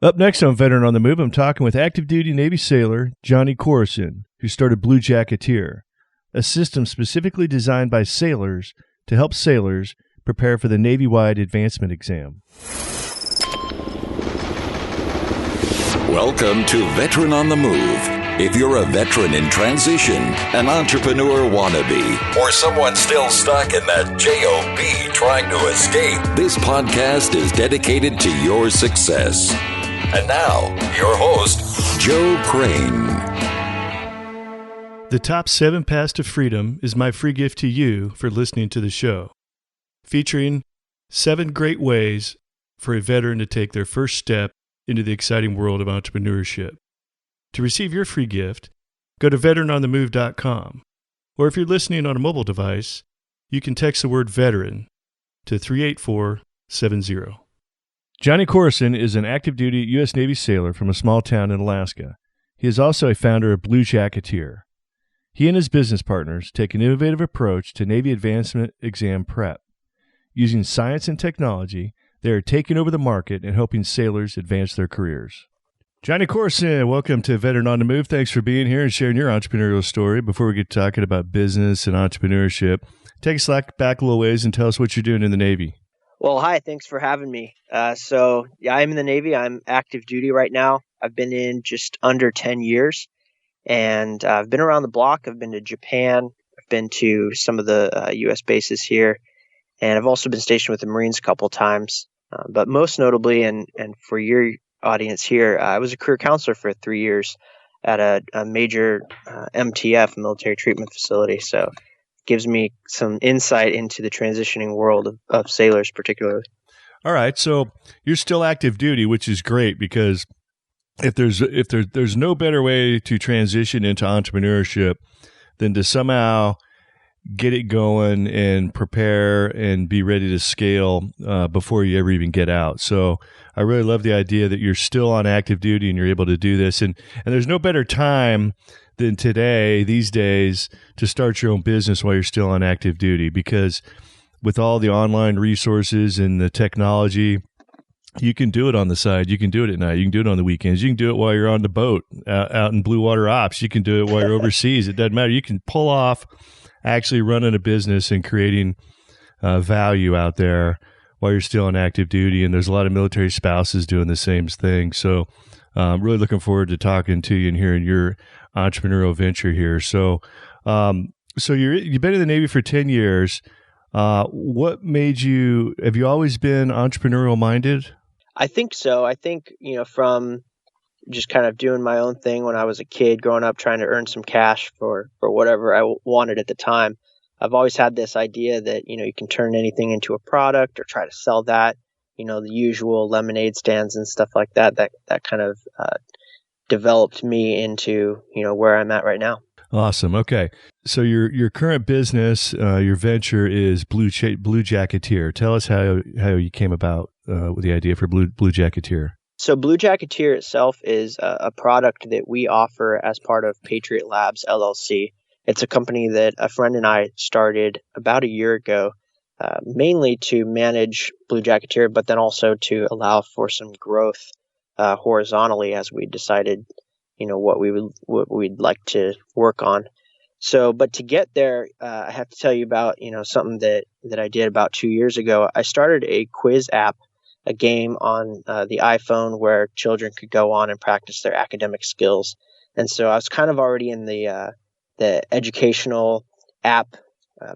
Up next on Veteran on the Move, I'm talking with active duty Navy sailor Jonny Coreson, who started Blue Jacketeer, a system specifically designed by sailors to help sailors prepare for the Navy-wide advancement exam. Welcome to Veteran on the Move. If you're a veteran in transition, an entrepreneur wannabe, or someone still stuck in that JOB trying to escape, this podcast is dedicated to your success. And now, your host, Joe Crane. The top 7 paths to freedom is my free gift to you for listening to the show, featuring 7 great ways for a veteran to take their first step into the exciting world of entrepreneurship. To receive your free gift, go to veteranonthemove.com, or if you're listening on a mobile device, you can text the word veteran to 38470. Jonny Coreson is an active-duty U.S. Navy sailor from a small town in Alaska. He is also a founder of Blue Jacketeer. He and his business partners take an innovative approach to Navy advancement exam prep. Using science and technology, they are taking over the market and helping sailors advance their careers. Jonny Coreson, welcome to Veteran on the Move. Thanks for being here and sharing your entrepreneurial story. Before we get talking about business and entrepreneurship, take us back a little ways and tell us what you're doing in the Navy. Well, hi, thanks for having me. I'm in the Navy. I'm active duty right now. I've been in just under 10 years, and I've been around the block. I've been to Japan. I've been to some of the U.S. bases here, and I've also been stationed with the Marines a couple times. But most notably, and for your audience here, I was a career counselor for 3 years at a major MTF, military treatment facility. So gives me some insight into the transitioning world of sailors particularly. All right. So you're still active duty, which is great, because if there's no better way to transition into entrepreneurship than to somehow get it going and prepare and be ready to scale before you ever even get out. So I really love the idea that you're still on active duty and you're able to do this. And there's no better time than today, these days, to start your own business while you're still on active duty, because with all the online resources and the technology, you can do it on the side. You can do it at night. You can do it on the weekends. You can do it while you're on the boat out in blue water ops. You can do it while you're overseas. It doesn't matter. You can pull off actually running a business and creating value out there while you're still on active duty. And there's a lot of military spouses doing the same thing. So I'm really looking forward to talking to you and hearing your entrepreneurial venture here. So you've been in the Navy for 10 years. What made you, have you always been entrepreneurial minded? I think so. I think, from just kind of doing my own thing when I was a kid, growing up, trying to earn some cash for whatever I wanted at the time. I've always had this idea that, you can turn anything into a product or try to sell that, the usual lemonade stands and stuff like that, that kind of developed me into, where I'm at right now. Awesome. Okay. So your current business, your venture is Blue Jacketeer. Tell us how you came about with the idea for Blue Jacketeer. So Blue Jacketeer itself is a product that we offer as part of Patriot Labs, LLC. It's a company that a friend and I started about a year ago, mainly to manage Blue Jacketeer, but then also to allow for some growth horizontally as we decided, what we'd like to work on. So, but to get there, I have to tell you about, something that I did about 2 years ago. I started a quiz app, a game on the iPhone where children could go on and practice their academic skills. And so I was kind of already in the educational app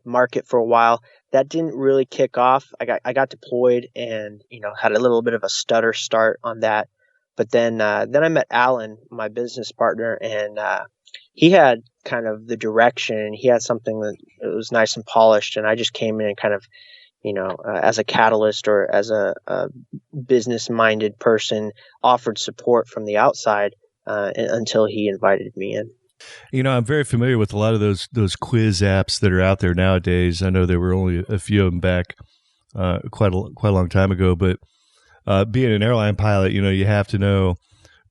market for a while. That didn't really kick off. I got deployed and, had a little bit of a stutter start on that. But then I met Alan, my business partner, and he had kind of the direction. He had something that was nice and polished, and I just came in and kind of, as a catalyst or as a business-minded person, offered support from the outside until he invited me in. I'm very familiar with a lot of those quiz apps that are out there nowadays. I know there were only a few of them back quite a long time ago, but being an airline pilot, you have to know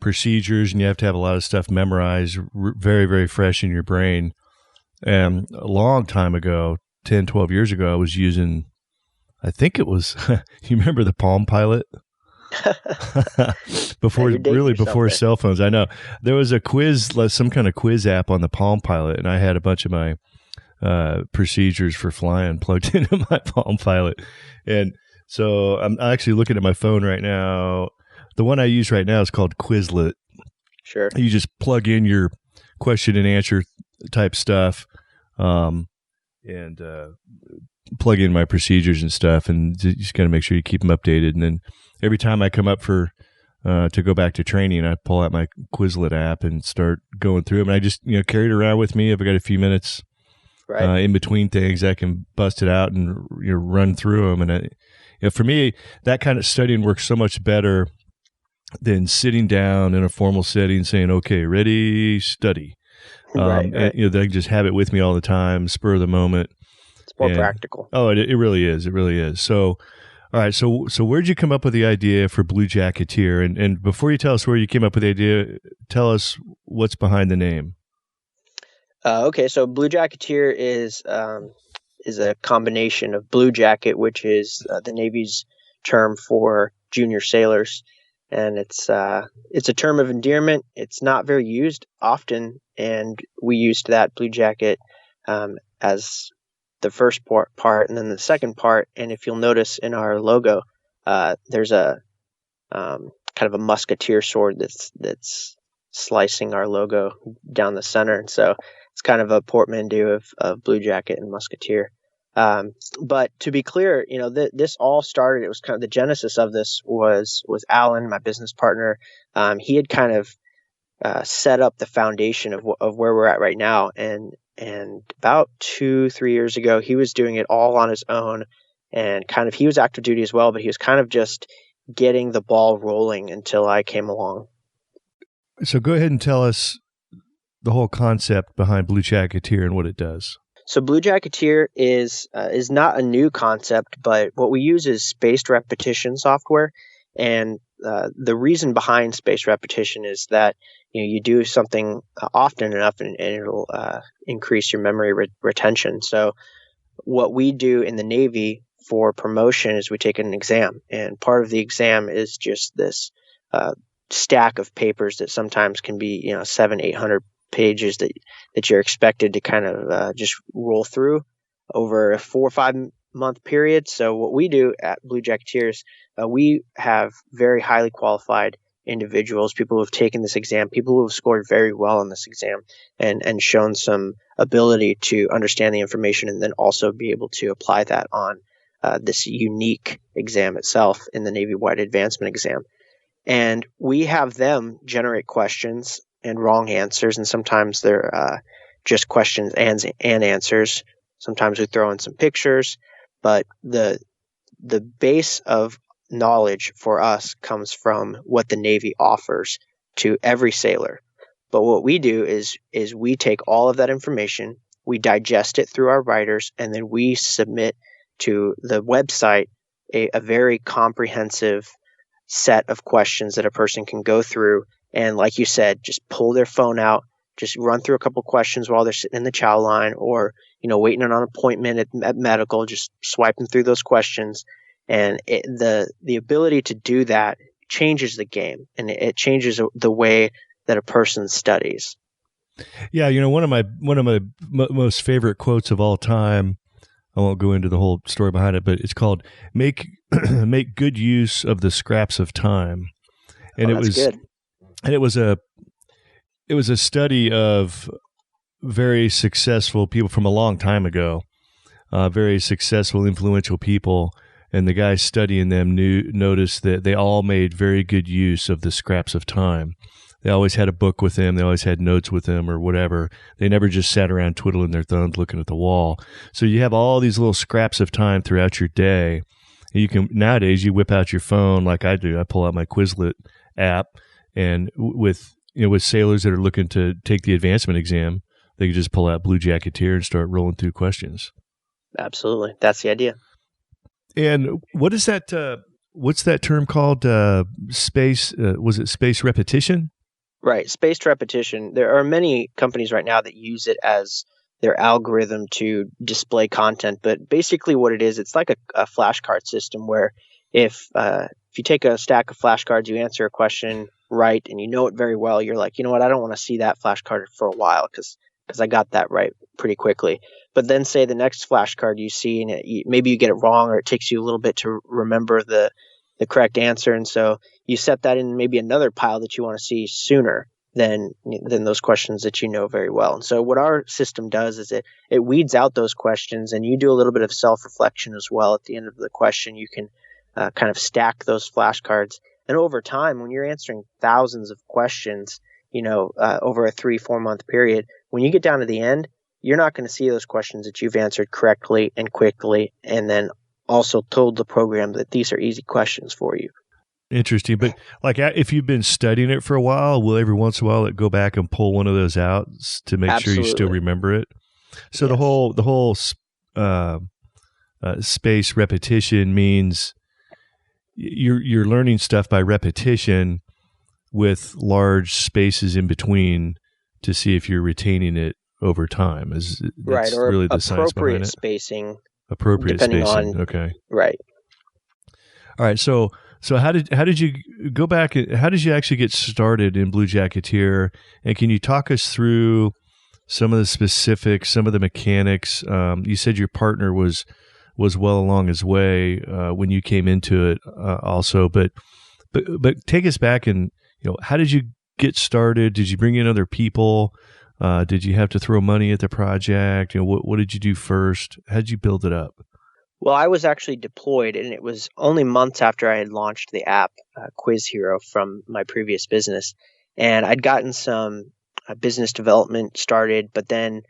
procedures and you have to have a lot of stuff memorized, very, very fresh in your brain. And a long time ago, 10, 12 years ago, I was using, I think it was, you remember the Palm Pilot? before You're dating yourself before there. cell phones. I know there was a quiz, some kind of quiz app on the Palm Pilot, and I had a bunch of my procedures for flying plugged into my Palm Pilot, and so I'm actually looking at my phone right now. The one I use right now is called Quizlet. Sure. You just plug in your question and answer type stuff, and plug in my procedures and stuff, and you just got to make sure you keep them updated. And then every time I come up for to go back to training, I pull out my Quizlet app and start going through them. And I just carry it around with me. If I got a few minutes in between things, I can bust it out and run through them. And for me, that kind of studying works so much better than sitting down in a formal setting saying, "Okay, ready, study." Right. And, they just have it with me all the time, spur of the moment. It's more practical. Oh, it really is. It really is. So, all right. So where'd you come up with the idea for Blue Jacketeer? And before you tell us where you came up with the idea, tell us what's behind the name. Okay, so Blue Jacketeer is a combination of blue jacket, which is the Navy's term for junior sailors, and it's a term of endearment. It's not very used often, and we used that blue jacket as the first part, and then the second part. And if you'll notice in our logo, there's a kind of a musketeer sword that's slicing our logo down the center, and so it's kind of a portmanteau of blue jacket and musketeer. But to be clear, this all started. It was kind of the genesis of this was Alan, my business partner. He had kind of set up the foundation of where we're at right now, and about 2-3 years ago, he was doing it all on his own, and kind of he was active duty as well, but he was kind of just getting the ball rolling until I came along. So go ahead and tell us the whole concept behind Blue Jacketeer and what it does. So Blue Jacketeer is not a new concept, but what we use is spaced repetition software. And the reason behind spaced repetition is that you do something often enough, and it'll increase your memory retention. So what we do in the Navy for promotion is we take an exam, and part of the exam is just this stack of papers that sometimes can be 700-800 pages that you're expected to kind of just roll through over a 4 or 5 month period. So what we do at Blue Jacketeers, we have very highly qualified individuals, people who have taken this exam, people who have scored very well on this exam and shown some ability to understand the information and then also be able to apply that on this unique exam itself in the Navy-wide advancement exam. And we have them generate questions and wrong answers, and sometimes they're just questions and answers. Sometimes we throw in some pictures, but the base of knowledge for us comes from what the Navy offers to every sailor. But what we do is we take all of that information, we digest it through our writers, and then we submit to the website a very comprehensive set of questions that a person can go through. And like you said, just pull their phone out, just run through a couple questions while they're sitting in the chow line or, waiting on an appointment at medical, just swiping through those questions. And the ability to do that changes the game, and it changes the way that a person studies. Yeah, one of my most favorite quotes of all time, I won't go into the whole story behind it, but it's called make good use of the scraps of time. And it was good. And it was a study of very successful people from a long time ago, very successful, influential people. And the guys studying them noticed that they all made very good use of the scraps of time. They always had a book with them. They always had notes with them or whatever. They never just sat around twiddling their thumbs looking at the wall. So you have all these little scraps of time throughout your day. Nowadays, you whip out your phone like I do. I pull out my Quizlet app, and with sailors that are looking to take the advancement exam, they can just pull out Blue Jacketeer and start rolling through questions. Absolutely. That's the idea. And what is that? What's that term called? Space? Was it space repetition? Right. Spaced repetition. There are many companies right now that use it as their algorithm to display content. But basically what it is, it's like a flashcard system where if if you take a stack of flashcards, you answer a question right, and you know it very well, you're like, you know what, I don't want to see that flashcard for a while because I got that right pretty quickly. But then say the next flashcard you see, and maybe you get it wrong, or it takes you a little bit to remember the correct answer, and so you set that in maybe another pile that you want to see sooner than those questions that you know very well. And so what our system does is it weeds out those questions, and you do a little bit of self-reflection as well. At the end of the question, you can kind of stack those flashcards. And over time, when you're answering thousands of questions, over a 3-4 month period, when you get down to the end, you're not going to see those questions that you've answered correctly and quickly, and then also told the program that these are easy questions for you. Interesting. But like if you've been studying it for a while, will every once in a while it go back and pull one of those out to make sure you still remember it? So yes. the whole space repetition means you're learning stuff by repetition with large spaces in between to see if you're retaining it over time. Right, or really the science behind it? Spacing. Appropriate spacing. Okay. Right. All right. So how did you go back? How did you actually get started in Blue Jacketeer? And can you talk us through some of the specifics, some of the mechanics? You said your partner was well along his way when you came into it, also. But take us back and how did you get started? Did you bring in other people? Did you have to throw money at the project? What did you do first? How did you build it up? Well, I was actually deployed, and it was only months after I had launched the app, Quiz Hero, from my previous business. And I'd gotten some business development started, but then,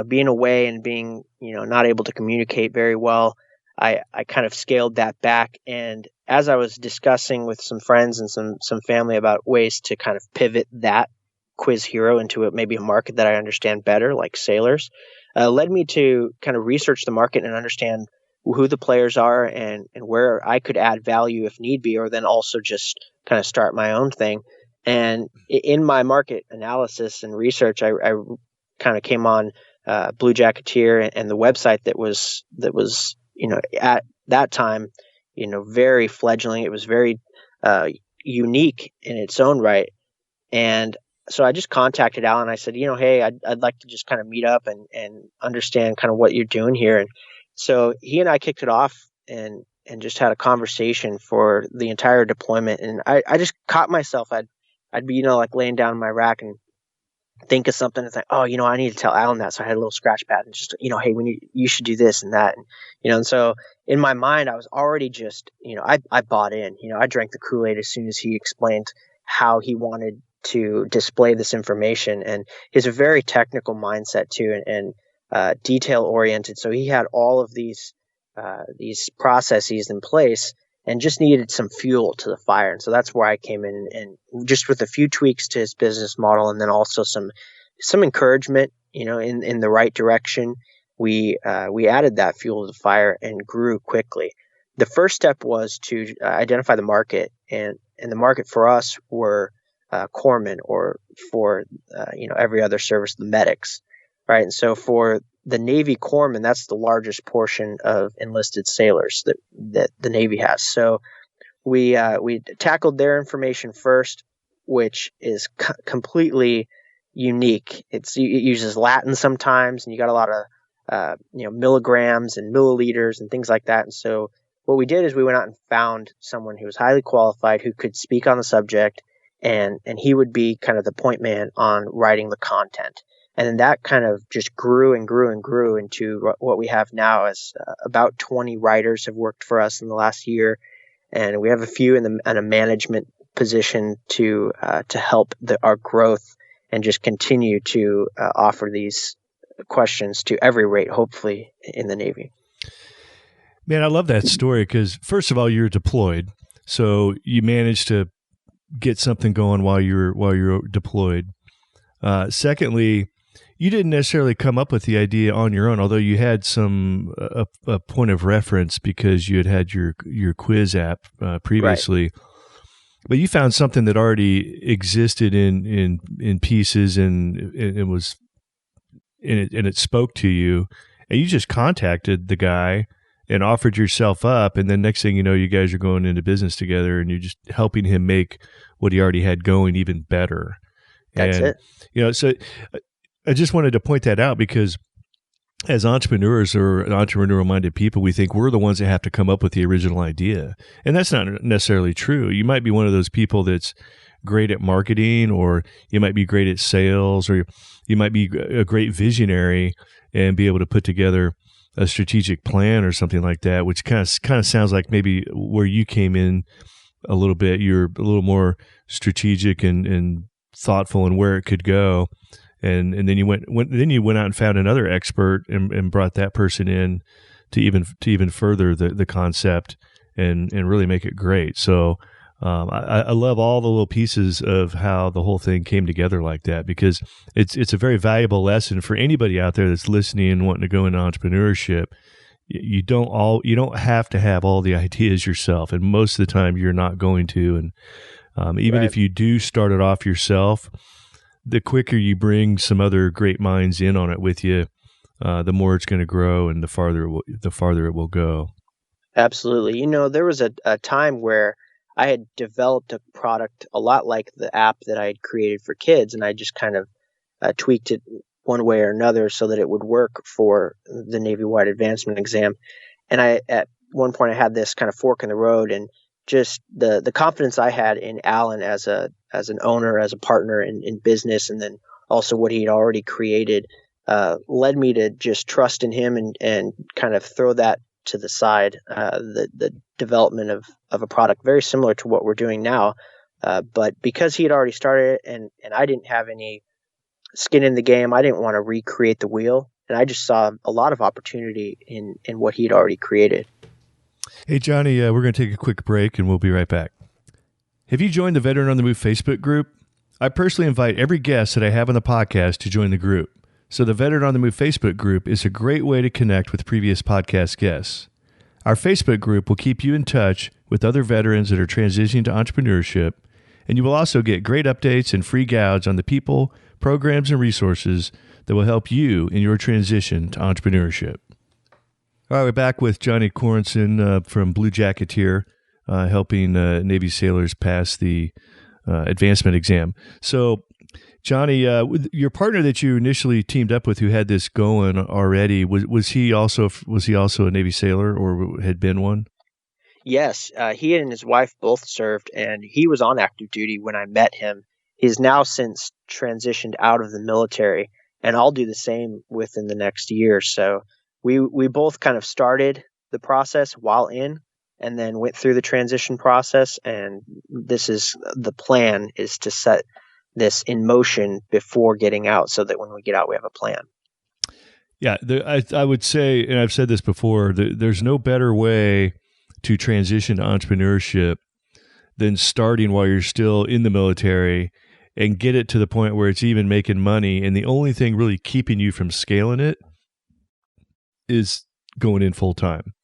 being away and being, not able to communicate very well, I kind of scaled that back. And as I was discussing with some friends and some family about ways to kind of pivot that Quiz Hero into maybe a market that I understand better, like sailors, led me to kind of research the market and understand who the players are and where I could add value if need be, or then also just kind of start my own thing. And in my market analysis and research, I kind of came on Blue Jacketeer and the website that was at that time, very fledgling. It was very unique in its own right. And so I just contacted Alan. I said, hey, I'd like to just kind of meet up and understand kind of what you're doing here. And so he and I kicked it off and just had a conversation for the entire deployment. And I just caught myself. I'd be, like laying down in my rack and think of something and think, oh, I need to tell Alan that. So I had a little scratch pad and just, hey, you should do this and that. And, and so in my mind, I was already just, I bought in, I drank the Kool-Aid as soon as he explained how he wanted to display this information. And he has a very technical mindset too, and detail oriented. So he had all of these processes in place and just needed some fuel to the fire. And so that's where I came in, and just with a few tweaks to his business model, and then also some encouragement, in the right direction, we added that fuel to the fire and grew quickly. The first step was to identify the market, and the market for us were corpsmen, or for every other service, the medics, right? And so for the Navy corpsmen, that's the largest portion of enlisted sailors that the Navy has. So we tackled their information first, which is completely unique. It uses Latin sometimes, and you got a lot of milligrams and milliliters and things like that. And so what we did is we went out and found someone who was highly qualified, who could speak on the subject, and he would be kind of the point man on writing the content. And then that kind of just grew and grew and grew into what we have now, as about 20 writers have worked for us in the last year. And we have a few in a management position to help our growth and just continue to offer these questions to every rate, hopefully, in the Navy. Man, I love that story because, first of all, you're deployed. So you managed to get something going while you're deployed. Secondly, you didn't necessarily come up with the idea on your own, although you had a point of reference because you had your quiz app previously. Right. But you found something that already existed in pieces, and it was and it spoke to you, and you just contacted the guy and offered yourself up. And then next thing you know, you guys are going into business together and you're just helping him make what he already had going even better. That's and, it. So I just wanted to point that out because as entrepreneurs or entrepreneurial-minded people, we think we're the ones that have to come up with the original idea. And that's not necessarily true. You might be one of those people that's great at marketing, or you might be great at sales, or you might be a great visionary and be able to put together a strategic plan or something like that, which kind of sounds like maybe where you came in a little bit. You're a little more strategic and thoughtful in where it could go. And then you went out and found another expert and brought that person in to even further the concept and really make it great. So I love all the little pieces of how the whole thing came together like that, because it's a very valuable lesson for anybody out there that's listening and wanting to go into entrepreneurship. You don't have to have all the ideas yourself, and most of the time you're not going to. And even Right. if you do start it off yourself, the quicker you bring some other great minds in on it with you, the more it's going to grow and the farther it will go. Absolutely. There was a time where I had developed a product a lot like the app that I had created for kids, and I just kind of tweaked it one way or another so that it would work for the Navy Wide Advancement exam. And at one point I had this kind of fork in the road, and just the confidence I had in Alan as an owner, as a partner in business, and then also what he had already created, led me to just trust in him and kind of throw that to the side, the development of a product very similar to what we're doing now. But because he had already started it and I didn't have any skin in the game, I didn't want to recreate the wheel. And I just saw a lot of opportunity in what he had already created. Hey, Johnny, we're going to take a quick break and we'll be right back. Have you joined the Veteran on the Move Facebook group? I personally invite every guest that I have on the podcast to join the group. So the Veteran on the Move Facebook group is a great way to connect with previous podcast guests. Our Facebook group will keep you in touch with other veterans that are transitioning to entrepreneurship, and you will also get great updates and free guides on the people, programs, and resources that will help you in your transition to entrepreneurship. All right, we're back with Jonny Coreson from Blue Jacketeer, helping Navy sailors pass the advancement exam. So, Johnny, your partner that you initially teamed up with, who had this going already, was he also a Navy sailor or had been one? Yes, he and his wife both served, and he was on active duty when I met him. He's now since transitioned out of the military, and I'll do the same within the next year. So we both kind of started the process while in, and then went through the transition process. And this is the plan, is to set this in motion before getting out, so that when we get out, we have a plan. Yeah, I would say, and I've said this before, there's no better way to transition to entrepreneurship than starting while you're still in the military and get it to the point where it's even making money. And the only thing really keeping you from scaling it is going in full time.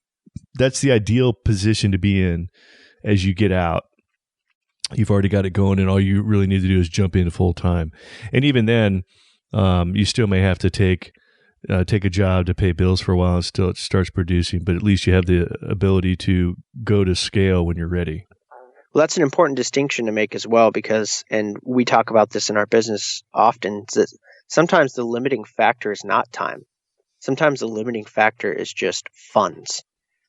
That's the ideal position to be in as you get out. You've already got it going, and all you really need to do is jump into full time. And even then, you still may have to take a job to pay bills for a while until it starts producing, but at least you have the ability to go to scale when you're ready. Well, that's an important distinction to make as well, because, and we talk about this in our business often, that sometimes the limiting factor is not time. Sometimes the limiting factor is just funds.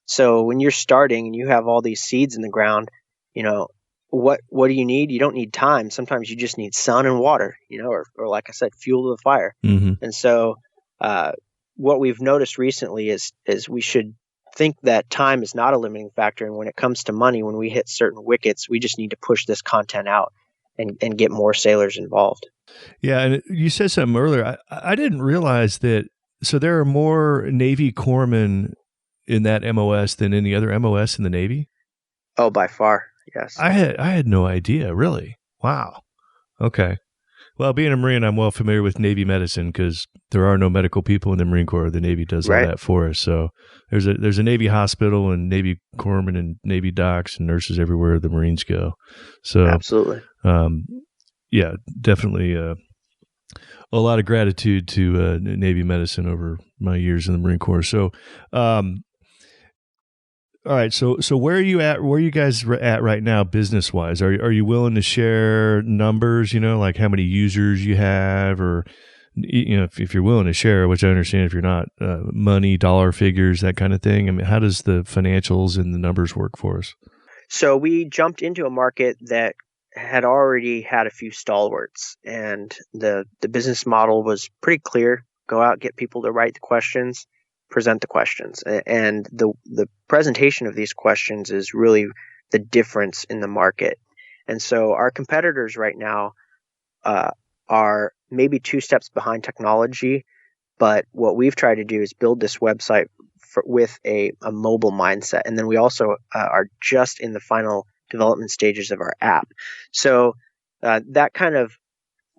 So when you're starting and you have all these seeds in the ground, what do you need? You don't need time. Sometimes you just need sun and water, or like I said, fuel to the fire. Mm-hmm. And so what we've noticed recently is we should think that time is not a limiting factor. And when it comes to money, when we hit certain wickets, we just need to push this content out and get more sailors involved. Yeah, and you said something earlier. I didn't realize that. So there are more Navy corpsmen in that MOS than any other MOS in the Navy? Oh, by far, yes. I had no idea, really. Wow. Okay. Well, being a Marine, I'm well familiar with Navy medicine because there are no medical people in the Marine Corps. The Navy does all that for us. So there's a Navy hospital and Navy corpsmen and Navy docs and nurses everywhere the Marines go. So absolutely. Yeah, definitely a lot of gratitude to Navy medicine over my years in the Marine Corps. So All right. So where are you at? Where are you guys at right now, business wise? Are you willing to share numbers? Like how many users you have, or if you're willing to share, which I understand if you're not, money, dollar figures, that kind of thing. I mean, how does the financials and the numbers work for us? So we jumped into a market that had already had a few stalwarts, and the business model was pretty clear. Go out, get people to write the questions, present the questions. And the presentation of these questions is really the difference in the market. And so our competitors right now are maybe 2 steps behind technology, but what we've tried to do is build this website with a mobile mindset. And then we also are just in the final development stages of our app. So that kind of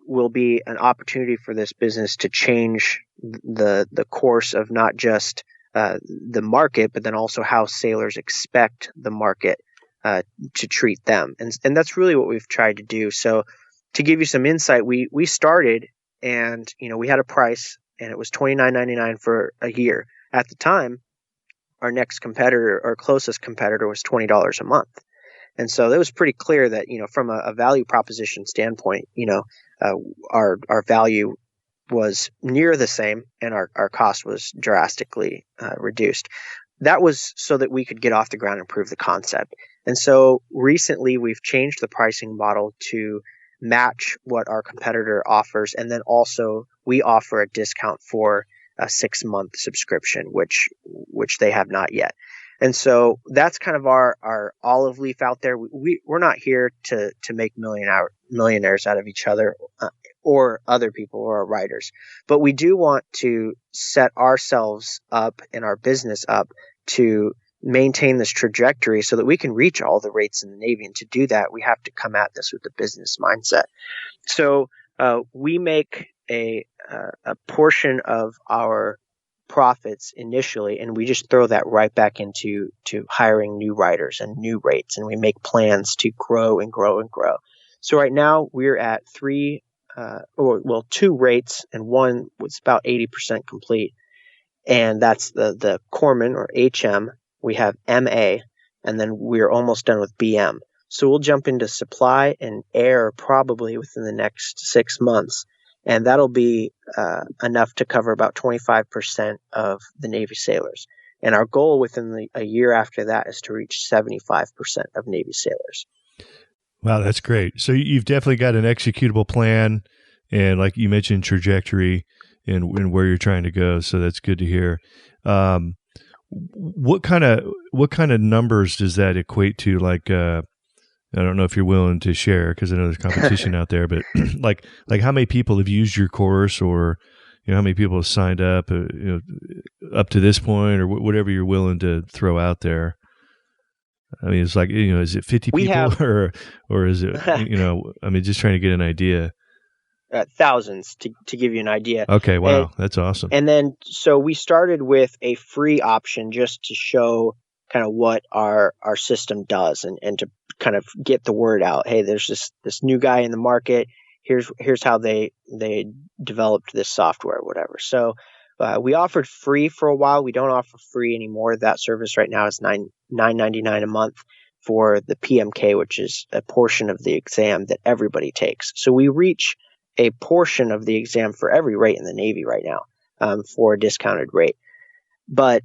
will be an opportunity for this business to change the course of not just the market, but then also how sailors expect the market to treat them. And that's really what we've tried to do. So to give you some insight, we started and we had a price, and it was $29.99 for a year. At the time, our next competitor, our closest competitor, was $20 a month. And so that was pretty clear that, from a value proposition standpoint, our value was near the same and our cost was drastically reduced. That was so that we could get off the ground and prove the concept. And so recently we've changed the pricing model to match what our competitor offers. And then also we offer a discount for a 6-month subscription, which they have not yet. And so that's kind of our olive leaf out there. We're not here to make millionaires out of each other or other people or our writers, but we do want to set ourselves up and our business up to maintain this trajectory so that we can reach all the rates in the Navy. And to do that, we have to come at this with a business mindset. So we make a portion of our profits initially, and we just throw that right back into hiring new writers and new rates, and we make plans to grow and grow and grow. So right now we're at 2 rates, and one was about 80% complete, and that's the Corpsman or HM. We have MA, and then we're almost done with BM. So we'll jump into supply and air probably within the next 6 months. And that'll be enough to cover about 25% of the Navy sailors. And our goal within a year after that is to reach 75% of Navy sailors. Wow, that's great. So you've definitely got an executable plan, and like you mentioned, trajectory and where you're trying to go. So that's good to hear. What kind of numbers does that equate to? Like, I don't know if you're willing to share because I know there's competition out there, but like how many people have used your course, or how many people have signed up, up to this point, or whatever you're willing to throw out there. I mean, it's like, is it 50 people or is it, I mean, just trying to get an idea. Thousands to give you an idea. Okay. Wow. That's awesome. And then, so we started with a free option just to show kind of what our system does and to kind of get the word out. Hey, there's this new guy in the market. Here's how they developed this software, whatever. So we offered free for a while. We don't offer free anymore. That service right now is $9.99 a month for the PMK, which is a portion of the exam that everybody takes. So we reach a portion of the exam for every rate in the Navy right now for a discounted rate. But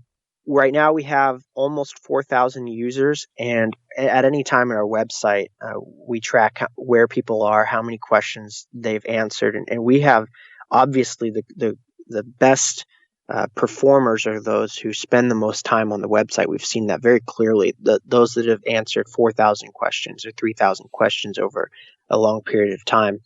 right now we have almost 4,000 users, and at any time on our website, we track where people are, how many questions they've answered, and we have obviously the best performers are those who spend the most time on the website. We've seen that very clearly. Those that have answered 4,000 questions or 3,000 questions over a long period of time,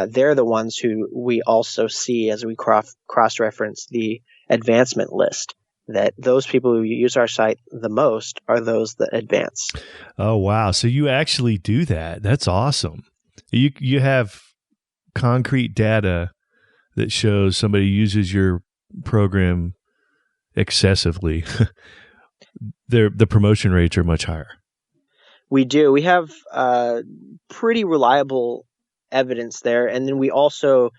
they're the ones who we also see as we cross-reference the advancement list, that those people who use our site the most are those that advance. Oh, wow. So you actually do that. That's awesome. You have concrete data that shows somebody uses your program excessively. The promotion rates are much higher. We do. We have pretty reliable evidence there. And then we also,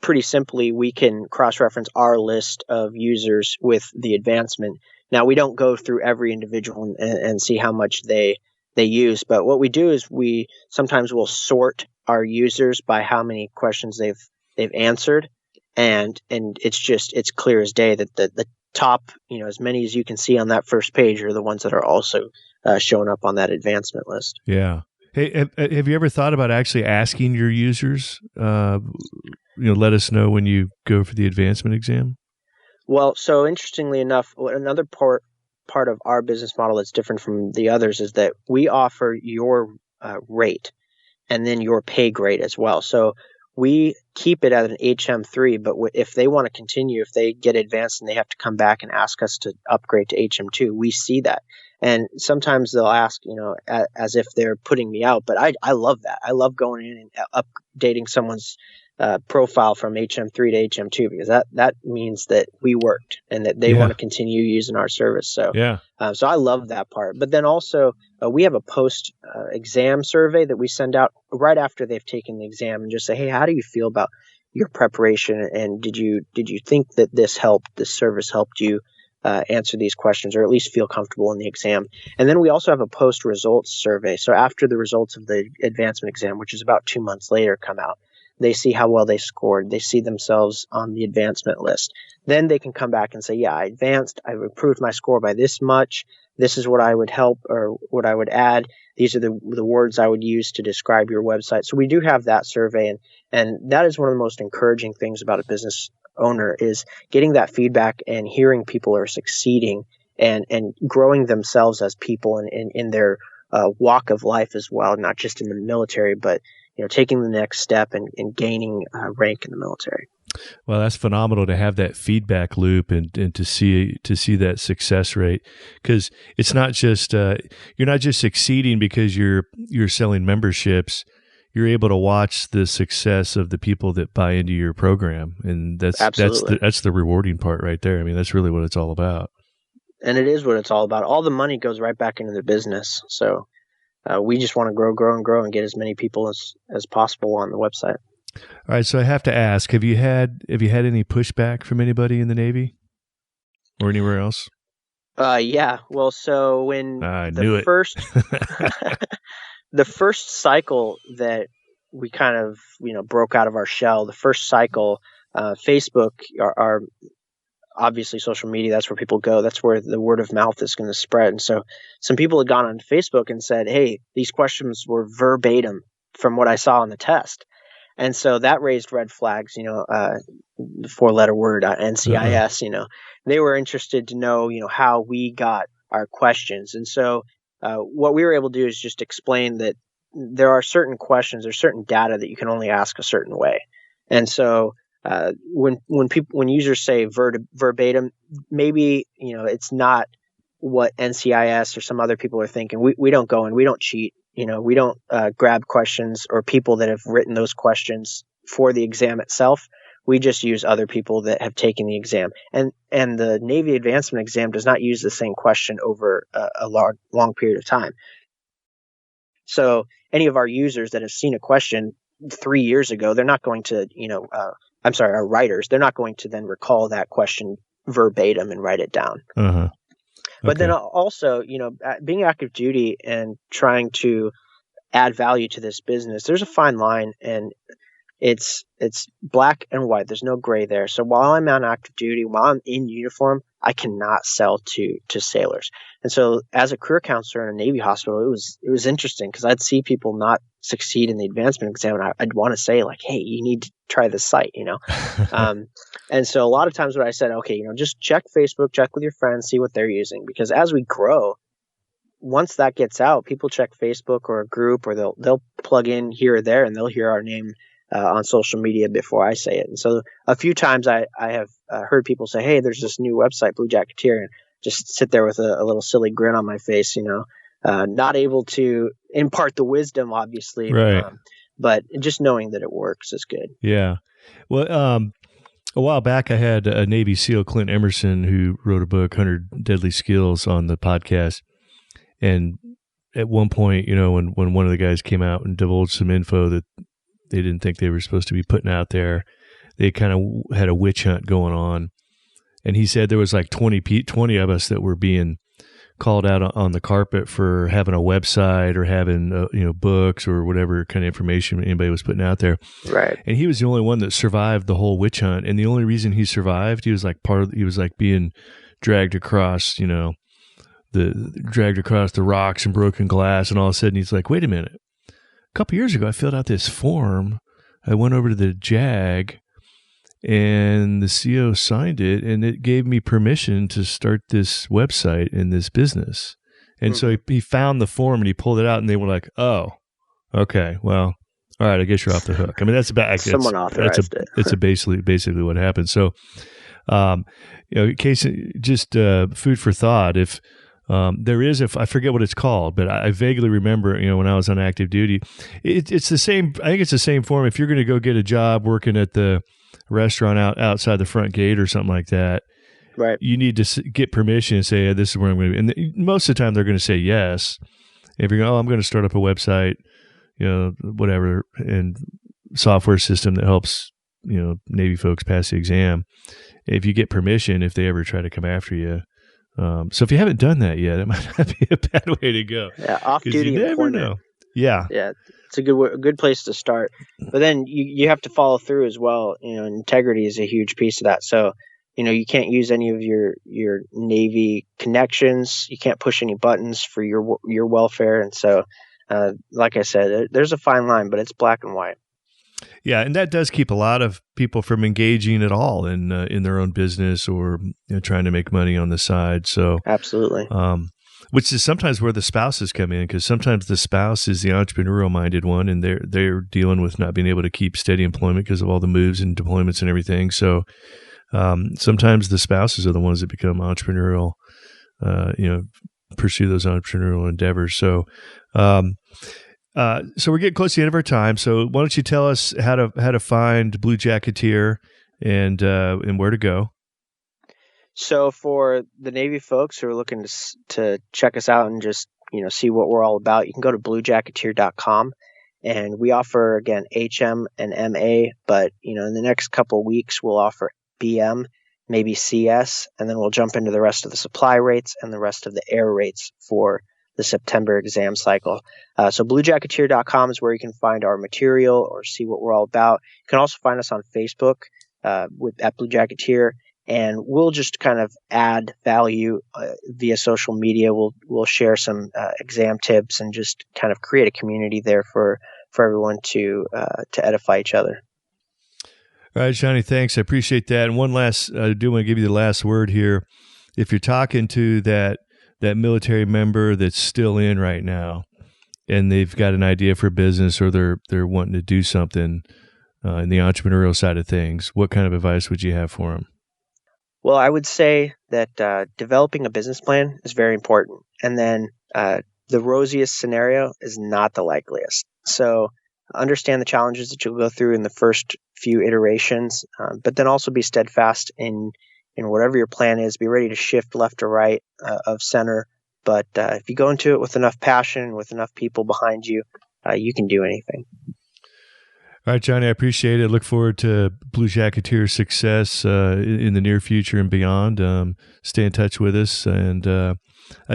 pretty simply, we can cross-reference our list of users with the advancement. Now, we don't go through every individual and see how much they use, but what we do is we sometimes will sort our users by how many questions they've answered, and it's clear as day that the top, as many as you can see on that first page are the ones that are also showing up on that advancement list. Yeah. Hey, have you ever thought about actually asking your users, let us know when you go for the advancement exam? Well, so interestingly enough, another part of our business model that's different from the others is that we offer your rate and then your pay grade as well. So we keep it at an HM3, but if they want to continue, if they get advanced and they have to come back and ask us to upgrade to HM2, we see that. And sometimes they'll ask, as if they're putting me out, but I love that. I love going in and updating someone's profile from HM3 to HM2, because that means that we worked and that they want to continue using our service. So so I love that part. But then also we have a post exam survey that we send out right after they've taken the exam, and just say, hey, how do you feel about your preparation, and did you think that this service helped you answer these questions, or at least feel comfortable in the exam? And then we also have a post results survey. So after the results of the advancement exam, which is about 2 months later, come out, they see how well they scored. They see themselves on the advancement list. Then they can come back and say, yeah, I advanced. I've improved my score by this much. This is what I would help or what I would add. These are the words I would use to describe your website. So we do have that survey. And that is one of the most encouraging things about a business owner, is getting that feedback and hearing people are succeeding and growing themselves as people in their walk of life as well, not just in the military, but taking the next step and gaining rank in the military. Well, that's phenomenal to have that feedback loop and to see that success rate, because it's not just you're not just succeeding because you're selling memberships. You're able to watch the success of the people that buy into your program, and that's the rewarding part right there. I mean, that's really what it's all about. And it is what it's all about. All the money goes right back into the business. So we just want to grow and get as many people as possible on the website. All right. So I have to ask, have you had any pushback from anybody in the Navy or anywhere else? Yeah. Well, so when the first cycle that we kind of, broke out of our shell, the first cycle, Facebook, our obviously social media, that's where people go. That's where the word of mouth is going to spread. And so some people had gone on Facebook and said, hey, these questions were verbatim from what I saw on the test. And so that raised red flags, the 4-letter word, NCIS, they were interested to know, how we got our questions. And so what we were able to do is just explain that there are certain questions or certain data that you can only ask a certain way. And so when users say verbatim, maybe it's not what NCIS or some other people are thinking. We don't go and we don't cheat. We don't grab questions or people that have written those questions for the exam itself. We just use other people that have taken the exam. And the Navy advancement exam does not use the same question over a long period of time. So any of our users that have seen a question 3 years ago, they're not going to, our writers, they're not going to then recall that question verbatim and write it down. Uh-huh. But then also, being active duty and trying to add value to this business, there's a fine line, and it's black and white. There's no gray there. So while I'm on active duty, while I'm in uniform, I cannot sell to sailors. And so as a career counselor in a Navy hospital, it was interesting, because I'd see people not succeed in the advancement exam, and I'd want to say, like, hey, you need to try this site, And so a lot of times what I said, okay, just check Facebook, check with your friends, see what they're using, because as we grow, once that gets out, people check Facebook or a group, or they'll plug in here or there, and they'll hear our name on social media before I say it. And so a few times I have heard people say, hey, there's this new website, Blue Jacketeer, and just sit there with a little silly grin on my face, not able to impart the wisdom, obviously, right. But just knowing that it works is good. Yeah. Well, a while back I had a Navy SEAL, Clint Emerson, who wrote a book, 100 Deadly Skills, on the podcast. And at one point, when one of the guys came out and divulged some info that they didn't think they were supposed to be putting out there, they kind of had a witch hunt going on. And he said there was like 20 of us that were being called out on the carpet for having a website or having books or whatever kind of information anybody was putting out there. Right. And he was the only one that survived the whole witch hunt. And the only reason he survived, he was like being dragged across, dragged across the rocks and broken glass. And all of a sudden he's like, wait a minute. A couple years ago, I filled out this form. I went over to the JAG and the CO signed it, and it gave me permission to start this website and this business. And so he found the form and he pulled it out, and they were like, "Oh, okay, well, all right, I guess you're off the hook." I mean, that's about someone authorized it. It's basically what happened. So, case just food for thought. If there is, I forget what it's called, but I vaguely remember, when I was on active duty, it's the same. I think it's the same form. If you're going to go get a job working at the restaurant outside the front gate or something like that, right? You need to get permission and say, this is where I'm going to be. And most of the time they're going to say yes. If you're going, I'm going to start up a website, whatever, and software system that helps, Navy folks pass the exam. If you get permission, if they ever try to come after you. So if you haven't done that yet, it might not be a bad way to go. Yeah, off-duty you never employment. know. Yeah. Yeah. It's a good place to start, but then you have to follow through as well. Integrity is a huge piece of that. So, you can't use any of your Navy connections. You can't push any buttons for your welfare. And so, like I said, there's a fine line, but it's black and white. Yeah, and that does keep a lot of people from engaging at all in their own business or trying to make money on the side. So absolutely. Which is sometimes where the spouses come in, because sometimes the spouse is the entrepreneurial-minded one, and they're dealing with not being able to keep steady employment because of all the moves and deployments and everything. So sometimes the spouses are the ones that become entrepreneurial, pursue those entrepreneurial endeavors. So so we're getting close to the end of our time. So why don't you tell us how to find Blue Jacketeer and where to go? So for the Navy folks who are looking to check us out and just, see what we're all about, you can go to bluejacketeer.com, and we offer, again, HM and MA, but, in the next couple of weeks, we'll offer BM, maybe CS, and then we'll jump into the rest of the supply rates and the rest of the air rates for the September exam cycle. So bluejacketeer.com is where you can find our material or see what we're all about. You can also find us on Facebook at Blue Jacketeer. And we'll just kind of add value via social media. We'll share some exam tips and just kind of create a community there for everyone to edify each other. All right, Jonny, thanks. I appreciate that. And one last, I do want to give you the last word here. If you're talking to that military member that's still in right now, and they've got an idea for business, or they're wanting to do something in the entrepreneurial side of things, what kind of advice would you have for them? Well, I would say that developing a business plan is very important. And then the rosiest scenario is not the likeliest. So understand the challenges that you'll go through in the first few iterations, but then also be steadfast in whatever your plan is. Be ready to shift left or right of center. But if you go into it with enough passion, with enough people behind you, you can do anything. All right, Jonny, I appreciate it. Look forward to Blue Jacketeer's success in the near future and beyond. Stay in touch with us. And I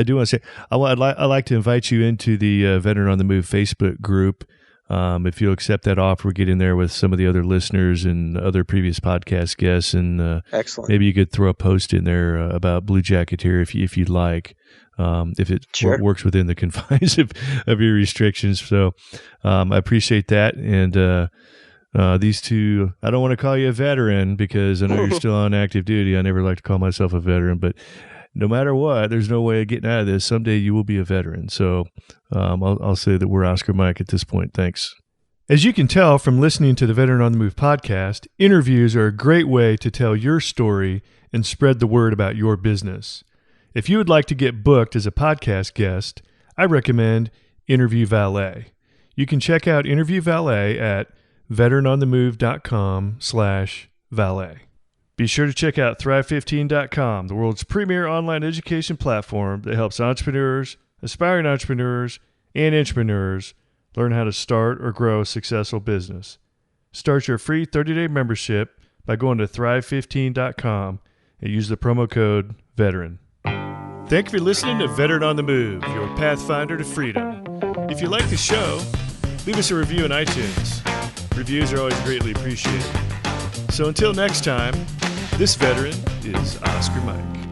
do want to say, I'd like to invite you into the Veteran on the Move Facebook group. If you'll accept that offer, get in there with some of the other listeners and other previous podcast guests. And excellent. Maybe you could throw a post in there about Blue Jacketeer if you'd like. If it works within the confines of your restrictions. So I appreciate that. And these two, I don't want to call you a veteran because I know you're still on active duty. I never like to call myself a veteran, but no matter what, there's no way of getting out of this. Someday you will be a veteran. So I'll say that we're Oscar Mike at this point. Thanks. As you can tell from listening to the Veteran on the Move podcast, interviews are a great way to tell your story and spread the word about your business. If you would like to get booked as a podcast guest, I recommend Interview Valet. You can check out Interview Valet at veteranonthemove.com/valet. Be sure to check out Thrive15.com, the world's premier online education platform that helps entrepreneurs, aspiring entrepreneurs, and intrapreneurs learn how to start or grow a successful business. Start your free 30-day membership by going to Thrive15.com and use the promo code VETERAN. Thank you for listening to Veteran on the Move, your pathfinder to freedom. If you like the show, leave us a review on iTunes. Reviews are always greatly appreciated. So until next time, this veteran is Oscar Mike.